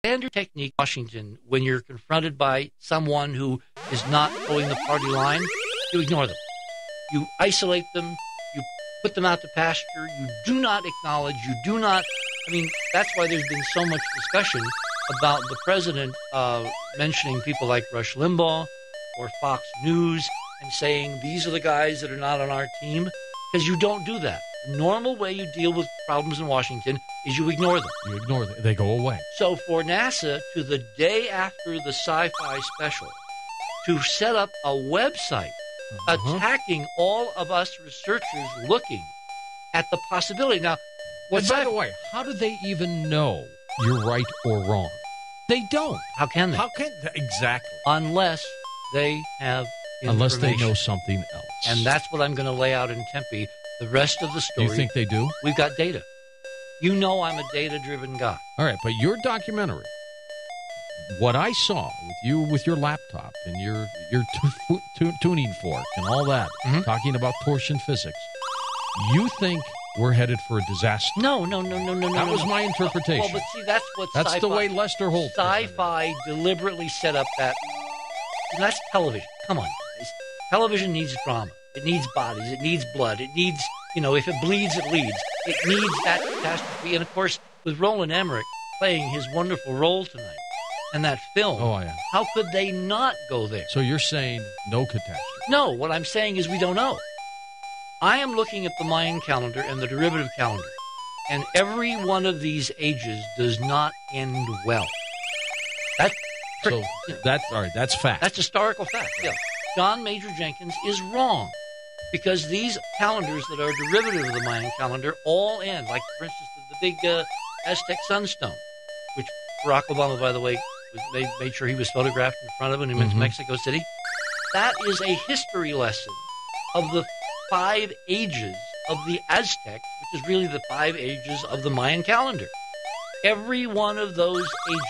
standard technique in Washington, when you're confronted by someone who is not towing the party line, you ignore them. You isolate them. You put them out to pasture. You do not acknowledge. You do not. I mean, that's why there's been so much discussion about the president mentioning people like Rush Limbaugh or Fox News and saying these are the guys that are not on our team, because you don't do that. The normal way you deal with problems in Washington is you ignore them. You ignore them. They go away. So for NASA, to the day after the sci-fi special, to set up a website attacking all of us researchers looking at the possibility. Now, by the way, how do they even know you're right or wrong? They don't. How can they? How can exactly? Unless they have information. Unless they know something else. And that's what I'm going to lay out in Tempe. The rest of the story. You think they do? We've got data. You know I'm a data-driven guy. All right, but your documentary, what I saw with you with your laptop and your tuning fork and all that, talking about torsion physics, you think we're headed for a disaster? No. That was my interpretation. Well, but see, that's what That's sci-fi, the way Lester Holt. Sci-fi deliberately set up that. And that's television. Come on, guys. Television needs drama. It needs bodies. It needs blood. It needs, if it bleeds, it leads. It needs that catastrophe. And, of course, with Roland Emmerich playing his wonderful role tonight and that film, how could they not go there? So you're saying no catastrophe? No, what I'm saying is we don't know. I am looking at the Mayan calendar and the derivative calendar, and every one of these ages does not end well. That's fact. That's historical fact, yeah. John Major Jenkins is wrong, because these calendars that are derivative of the Mayan calendar all end, like, for instance, the big Aztec sunstone, which Barack Obama, by the way, made sure he was photographed in front of when he went to Mexico City. That is a history lesson of the 5 ages of the Aztecs, which is really the 5 ages of the Mayan calendar. Every one of those ages,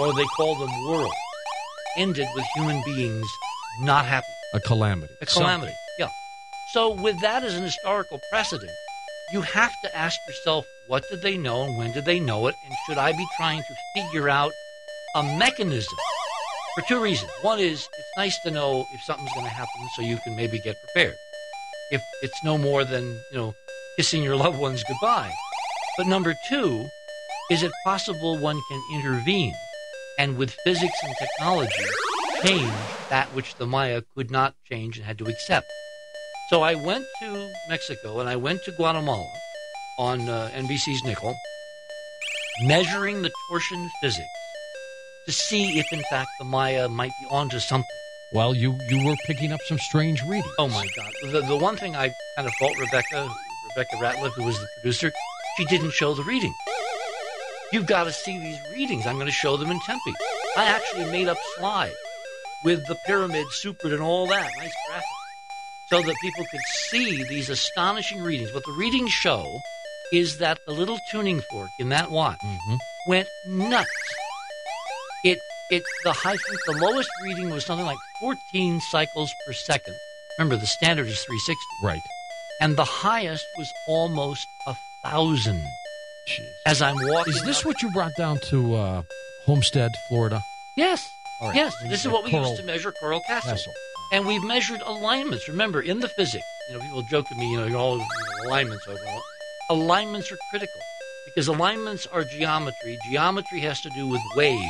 or they call them worlds, ended with human beings not happy. A calamity. Something. Yeah. So with that as an historical precedent, you have to ask yourself, what did they know and when did they know it? And should I be trying to figure out a mechanism? For 2 reasons. One is, it's nice to know if something's going to happen so you can maybe get prepared. If it's no more than, kissing your loved ones goodbye. But number 2, is it possible one can intervene and with physics and technology change that which the Maya could not change and had to accept? So I went to Mexico and I went to Guatemala on NBC's Nickel, measuring the torsion physics to see if, in fact, the Maya might be onto something. Well, you were picking up some strange readings. Oh, my God. The one thing I kind of fault Rebecca Ratliff, who was the producer, she didn't show the reading. You've got to see these readings. I'm going to show them in Tempe. I actually made up slides with the pyramid supered and all that. Nice graphic. So that people could see these astonishing readings. What the readings show is that the little tuning fork in that watch went nuts. The lowest reading was something like 14 cycles per second. Remember, the standard is 360. Right. And the highest was almost 1,000. Jeez. As I'm walking. Is this what you brought down to Homestead, Florida? Yes. Right. Yes. This is what we used to measure Coral Castle. And we've measured alignments. Remember, in the physics, people joke to me, all alignments. Alignments are critical because alignments are geometry. Geometry has to do with waves,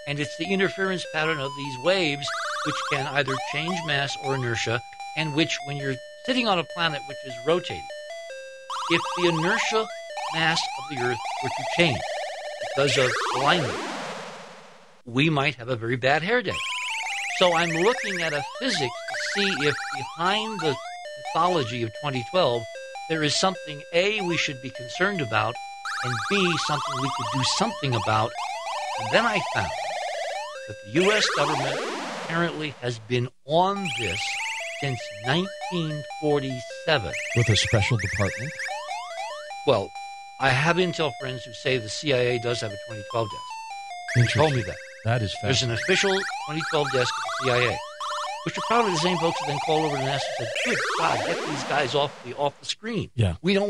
and it's the interference pattern of these waves which can either change mass or inertia, and which, when you're sitting on a planet which is rotating, if the inertia mass of the Earth were to change because of alignment, we might have a very bad hair day. So I'm looking at a physics to see if behind the mythology of 2012 there is something, A, we should be concerned about, and B, something we could do something about. And then I found that the U.S. government apparently has been on this since 1947. With a special department? Well, I have intel friends who say the CIA does have a 2012 desk. They told me that. That is There's an official 2012 desk at the CIA, which are probably the same folks that then call over to NASA and said, good God, get these guys off the screen. Yeah. We don't